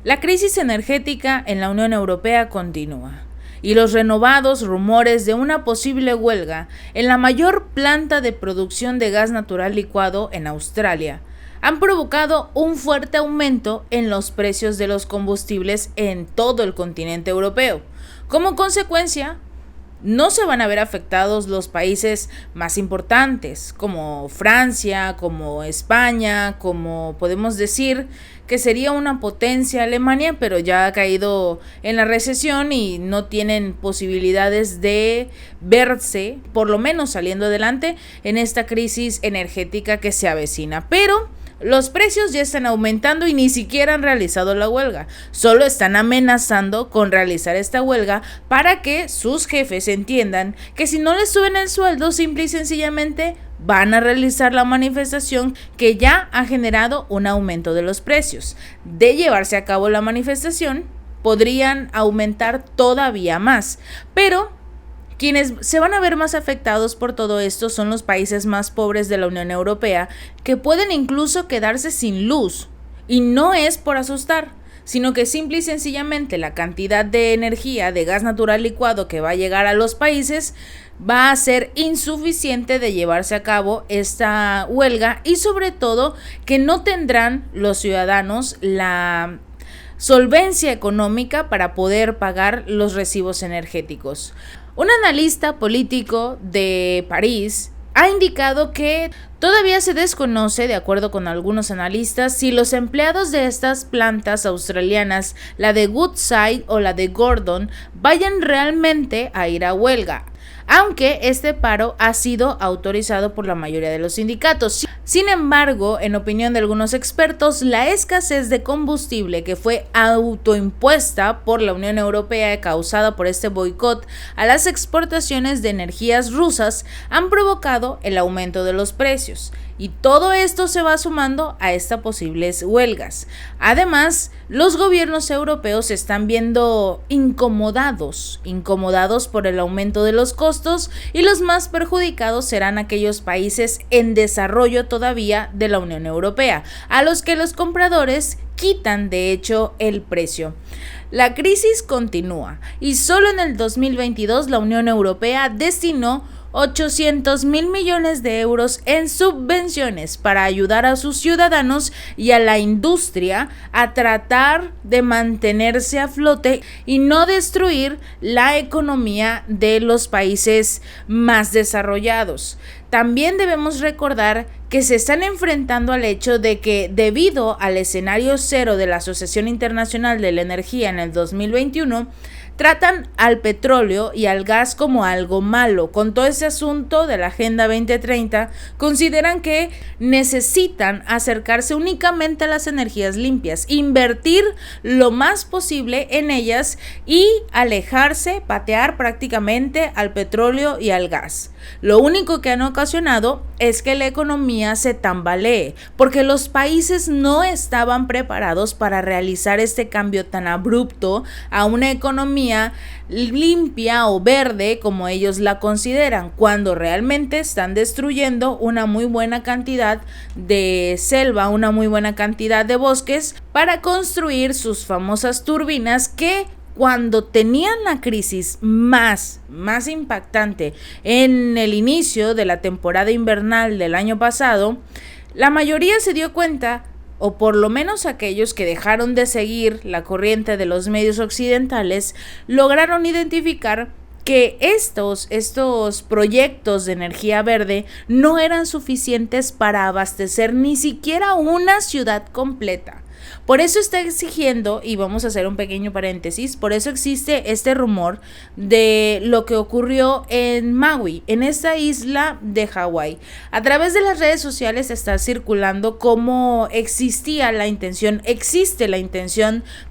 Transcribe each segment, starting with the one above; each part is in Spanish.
La crisis energética en la Unión Europea continúa, y los renovados rumores de una posible huelga en la mayor planta de producción de gas natural licuado en Australia han provocado un fuerte aumento en los precios de los combustibles en todo el continente europeo. Como consecuencia, no se van a ver afectados los países más importantes, como Francia, como España, como podemos decir que sería una potencia Alemania, pero ya ha caído en la recesión y no tienen posibilidades de verse, por lo menos saliendo adelante, en esta crisis energética que se avecina. Pero los precios ya están aumentando y ni siquiera han realizado la huelga. Solo están amenazando con realizar esta huelga para que sus jefes entiendan que si no les suben el sueldo, simple y sencillamente van a realizar la manifestación que ya ha generado un aumento de los precios. De llevarse a cabo la manifestación, podrían aumentar todavía más, pero quienes se van a ver más afectados por todo esto son los países más pobres de la Unión Europea, que pueden incluso quedarse sin luz. Y no es por asustar, sino que simple y sencillamente la cantidad de energía de gas natural licuado que va a llegar a los países va a ser insuficiente de llevarse a cabo esta huelga, y sobre todo que no tendrán los ciudadanos la solvencia económica para poder pagar los recibos energéticos. Un analista político de París ha indicado que todavía se desconoce, de acuerdo con algunos analistas, si los empleados de estas plantas australianas, la de Woodside o la de Gordon, vayan realmente a ir a huelga, aunque este paro ha sido autorizado por la mayoría de los sindicatos. Sin embargo, en opinión de algunos expertos, la escasez de combustible que fue autoimpuesta por la Unión Europea causada por este boicot a las exportaciones de energías rusas han provocado el aumento de los precios. Y todo esto se va sumando a estas posibles huelgas. Además, los gobiernos europeos se están viendo incomodados por el aumento de los costos, y los más perjudicados serán aquellos países en desarrollo todavía de la Unión Europea, a los que los compradores quitan de hecho el precio. La crisis continúa y solo en el 2022 la Unión Europea destinó 800,000 millones de euros en subvenciones para ayudar a sus ciudadanos y a la industria a tratar de mantenerse a flote y no destruir la economía de los países más desarrollados. También debemos recordar que se están enfrentando al hecho de que, debido al escenario cero de la Asociación Internacional de la Energía en el 2021, tratan al petróleo y al gas como algo malo. Con todo ese asunto de la Agenda 2030, consideran que necesitan acercarse únicamente a las energías limpias, invertir lo más posible en ellas y alejarse, patear prácticamente al petróleo y al gas. Lo único que han ocasionado es que la economía se tambalee, porque los países no estaban preparados para realizar este cambio tan abrupto a una economía limpia o verde como ellos la consideran, cuando realmente están destruyendo una muy buena cantidad de selva, una muy buena cantidad de bosques para construir sus famosas turbinas que, cuando tenían la crisis más impactante en el inicio de la temporada invernal del año pasado, la mayoría se dio cuenta, o por lo menos aquellos que dejaron de seguir la corriente de los medios occidentales, lograron identificar que estos proyectos de energía verde no eran suficientes para abastecer ni siquiera una ciudad completa. Por eso está exigiendo, y vamos a hacer un pequeño paréntesis, por eso existe este rumor de lo que ocurrió en Maui, en esta isla de Hawái. A través de las redes sociales está circulando cómo existe la intención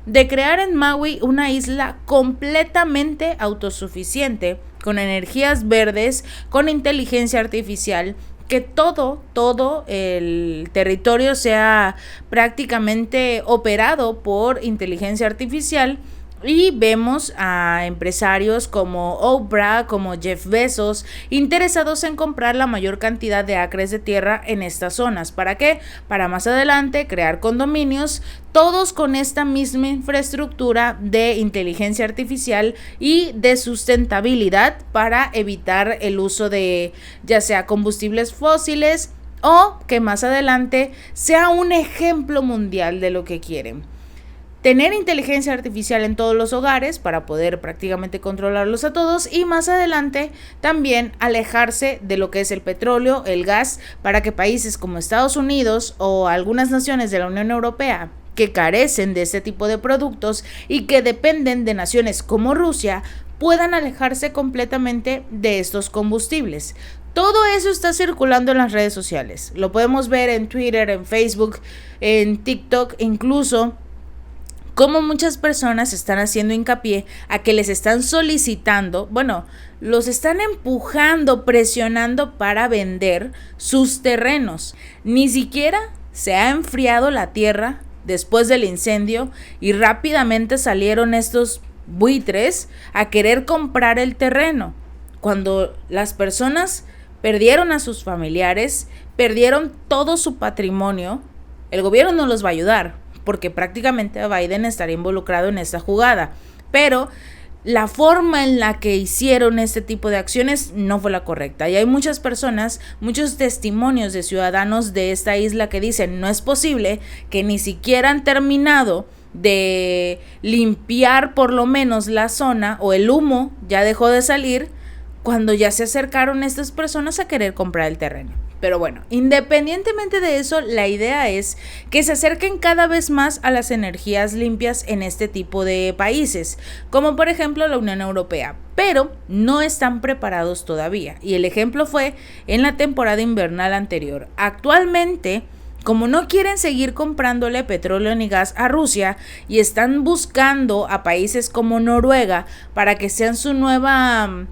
de crear en Maui una isla completamente autosuficiente, con energías verdes, con inteligencia artificial, que todo el territorio sea prácticamente operado por inteligencia artificial, Y vemos a empresarios como Oprah, como Jeff Bezos, interesados en comprar la mayor cantidad de acres de tierra en estas zonas. ¿Para qué? Para más adelante crear condominios, todos con esta misma infraestructura de inteligencia artificial y de sustentabilidad para evitar el uso de ya sea combustibles fósiles o que más adelante sea un ejemplo mundial de lo que quieren. Tener inteligencia artificial en todos los hogares para poder prácticamente controlarlos a todos y más adelante también alejarse de lo que es el petróleo, el gas, para que países como Estados Unidos o algunas naciones de la Unión Europea que carecen de este tipo de productos y que dependen de naciones como Rusia puedan alejarse completamente de estos combustibles. Todo eso está circulando en las redes sociales. Lo podemos ver en Twitter, en Facebook, en TikTok, incluso como muchas personas están haciendo hincapié a que les están solicitando, los están empujando, presionando para vender sus terrenos. Ni siquiera se ha enfriado la tierra después del incendio y rápidamente salieron estos buitres a querer comprar el terreno. Cuando las personas perdieron a sus familiares, perdieron todo su patrimonio, el gobierno no los va a ayudar, porque prácticamente Biden estaría involucrado en esta jugada. Pero la forma en la que hicieron este tipo de acciones no fue la correcta. Y hay muchas personas, muchos testimonios de ciudadanos de esta isla que dicen, no es posible que ni siquiera han terminado de limpiar por lo menos la zona o el humo ya dejó de salir cuando ya se acercaron estas personas a querer comprar el terreno. Pero bueno, independientemente de eso, la idea es que se acerquen cada vez más a las energías limpias en este tipo de países, como por ejemplo la Unión Europea, pero no están preparados todavía. Y el ejemplo fue en la temporada invernal anterior. Actualmente, como no quieren seguir comprándole petróleo ni gas a Rusia y están buscando a países como Noruega para que sean su nueva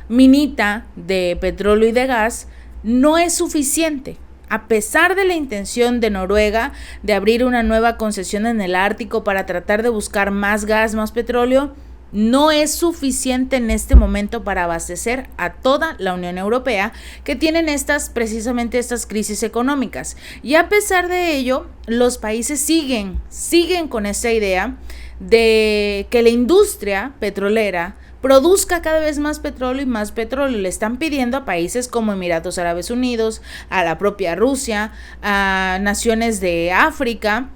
minita de petróleo y de gas, no es suficiente. A pesar de la intención de Noruega de abrir una nueva concesión en el Ártico para tratar de buscar más gas, más petróleo, no es suficiente en este momento para abastecer a toda la Unión Europea, que tienen precisamente estas crisis económicas. Y a pesar de ello, los países siguen con esta idea de que la industria petrolera produzca cada vez más petróleo y más petróleo. Le están pidiendo a países como Emiratos Árabes Unidos, a la propia Rusia, a naciones de África,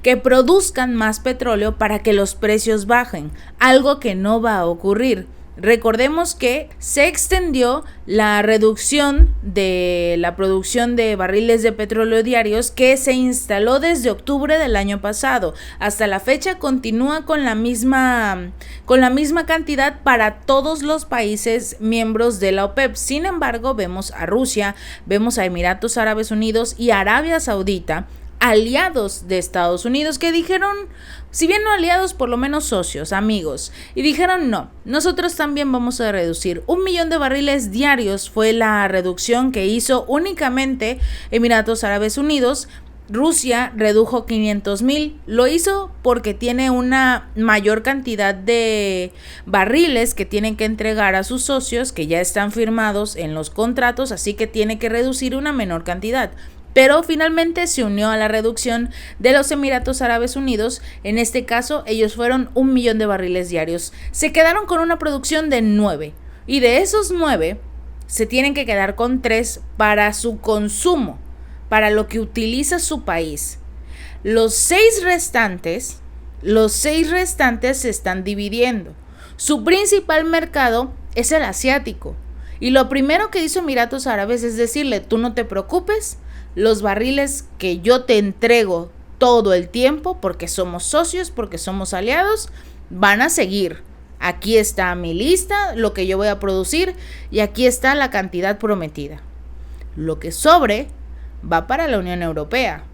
que produzcan más petróleo para que los precios bajen, algo que no va a ocurrir. Recordemos que se extendió la reducción de la producción de barriles de petróleo diarios que se instaló desde octubre del año pasado. Hasta la fecha continúa con la misma cantidad para todos los países miembros de la OPEP. Sin embargo, vemos a Rusia, vemos a Emiratos Árabes Unidos y Arabia Saudita, aliados de Estados Unidos, que dijeron, si bien no aliados, por lo menos socios, amigos, y dijeron no, nosotros también vamos a reducir 1 millón de barriles diarios. Fue la reducción que hizo únicamente Emiratos Árabes Unidos. Rusia redujo 500,000, lo hizo porque tiene una mayor cantidad de barriles que tienen que entregar a sus socios, que ya están firmados en los contratos, así que tiene que reducir una menor cantidad. Pero finalmente se unió a la reducción de los Emiratos Árabes Unidos. En este caso, ellos fueron 1 millón de barriles diarios. Se quedaron con una producción de 9. Y de esos 9, se tienen que quedar con 3 para su consumo, para lo que utiliza su país. Los 6 restantes se están dividiendo. Su principal mercado es el asiático. Y lo primero que hizo Emiratos Árabes es decirle, tú no te preocupes, los barriles que yo te entrego todo el tiempo, porque somos socios, porque somos aliados, van a seguir. Aquí está mi lista, lo que yo voy a producir, y aquí está la cantidad prometida. Lo que sobre va para la Unión Europea,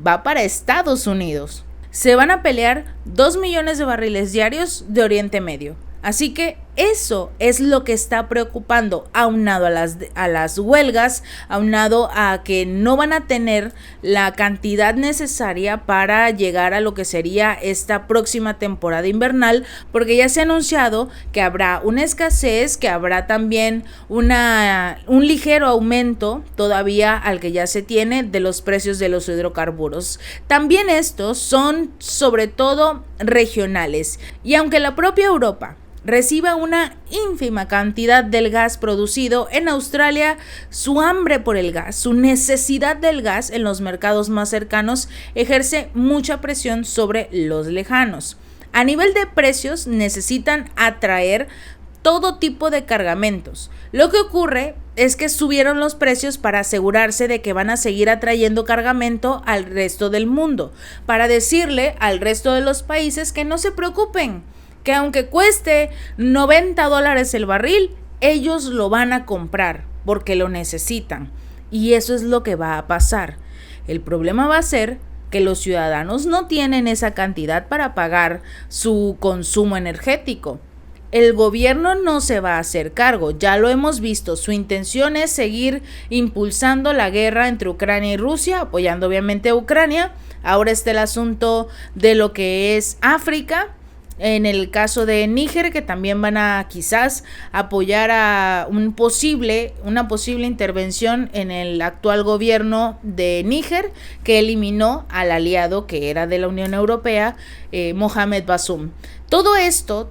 va para Estados Unidos. Se van a pelear 2 millones de barriles diarios de Oriente Medio. Así que Eso es lo que está preocupando, aunado a las huelgas, aunado a que no van a tener la cantidad necesaria para llegar a lo que sería esta próxima temporada invernal, porque ya se ha anunciado que habrá una escasez, que habrá también un ligero aumento todavía al que ya se tiene de los precios de los hidrocarburos. También estos son sobre todo regionales, y aunque la propia Europa reciba una ínfima cantidad del gas producido en Australia, su hambre por el gas, su necesidad del gas en los mercados más cercanos ejerce mucha presión sobre los lejanos. A nivel de precios necesitan atraer todo tipo de cargamentos. Lo que ocurre es que subieron los precios para asegurarse de que van a seguir atrayendo cargamento al resto del mundo, para decirle al resto de los países que no se preocupen, que aunque cueste $90 el barril, ellos lo van a comprar porque lo necesitan. Y eso es lo que va a pasar. El problema va a ser que los ciudadanos no tienen esa cantidad para pagar su consumo energético. El gobierno no se va a hacer cargo, ya lo hemos visto, su intención es seguir impulsando la guerra entre Ucrania y Rusia, apoyando obviamente a Ucrania. Ahora está el asunto de lo que es África. En el caso de Níger, que también van a quizás apoyar a una posible intervención en el actual gobierno de Níger, que eliminó al aliado que era de la Unión Europea, Mohamed Bazoum. Todo esto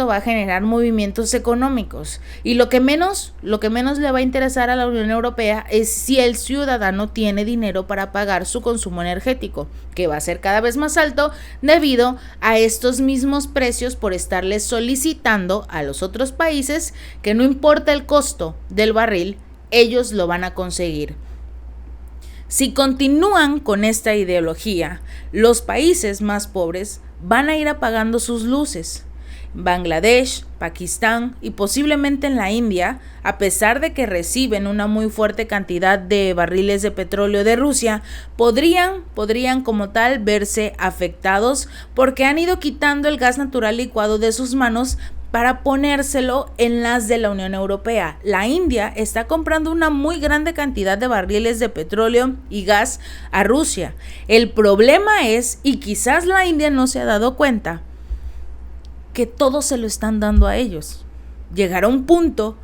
va a generar movimientos económicos, y lo que menos le va a interesar a la Unión Europea es si el ciudadano tiene dinero para pagar su consumo energético, que va a ser cada vez más alto debido a estos mismos precios por estarles solicitando a los otros países que no importa el costo del barril, ellos lo van a conseguir. Si continúan con esta ideología, los países más pobres van a ir apagando sus luces. Bangladesh, Pakistán y posiblemente en la India, a pesar de que reciben una muy fuerte cantidad de barriles de petróleo de Rusia, podrían como tal verse afectados porque han ido quitando el gas natural licuado de sus manos para ponérselo en las de la Unión Europea. La India está comprando una muy grande cantidad de barriles de petróleo y gas a Rusia. El problema es, y quizás la India no se ha dado cuenta, que todo se lo están dando a ellos. Llegará un punto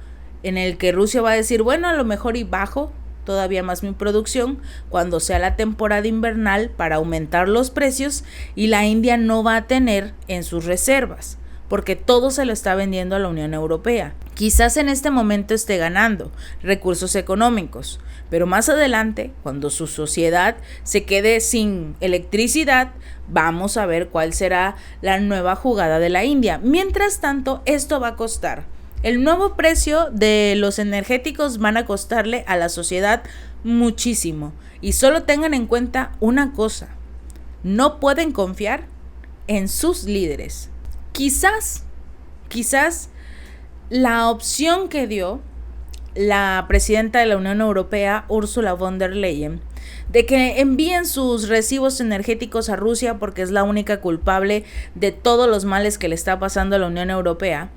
en el que Rusia va a decir, bueno, a lo mejor y bajo todavía más mi producción cuando sea la temporada invernal para aumentar los precios, y la India no va a tener en sus reservas, porque todo se lo está vendiendo a la Unión Europea. Quizás en este momento esté ganando recursos económicos, pero más adelante, cuando su sociedad se quede sin electricidad, vamos a ver cuál será la nueva jugada de la India. Mientras tanto, esto va a costar. El nuevo precio de los energéticos van a costarle a la sociedad muchísimo. Y solo tengan en cuenta una cosa: no pueden confiar en sus líderes. Quizás la opción que dio la presidenta de la Unión Europea, Ursula von der Leyen, de que envíen sus recibos energéticos a Rusia porque es la única culpable de todos los males que le está pasando a la Unión Europea,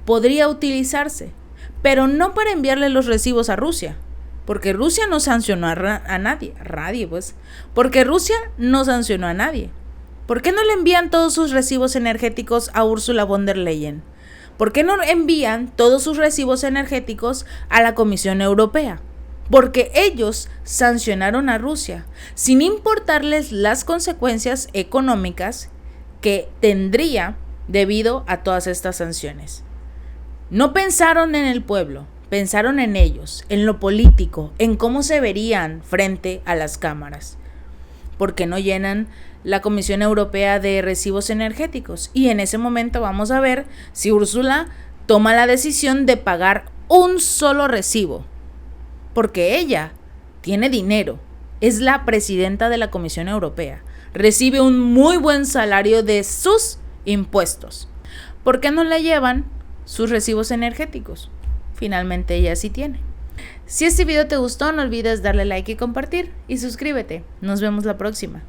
podría utilizarse, pero no para enviarle los recibos a Rusia, porque Rusia no sancionó a nadie, porque Rusia no sancionó a nadie. ¿Por qué no le envían todos sus recibos energéticos a Ursula von der Leyen? ¿Por qué no envían todos sus recibos energéticos a la Comisión Europea? Porque ellos sancionaron a Rusia, sin importarles las consecuencias económicas que tendría debido a todas estas sanciones. No pensaron en el pueblo, pensaron en ellos, en lo político, en cómo se verían frente a las cámaras. Porque no llenan la Comisión Europea de recibos energéticos, y en ese momento vamos a ver si Úrsula toma la decisión de pagar un solo recibo, porque ella tiene dinero, es la presidenta de la Comisión Europea, recibe un muy buen salario de sus impuestos. ¿Por qué no le llevan sus recibos energéticos? Finalmente ella sí tiene. Si este video te gustó, no olvides darle like y compartir, y suscríbete. Nos vemos la próxima.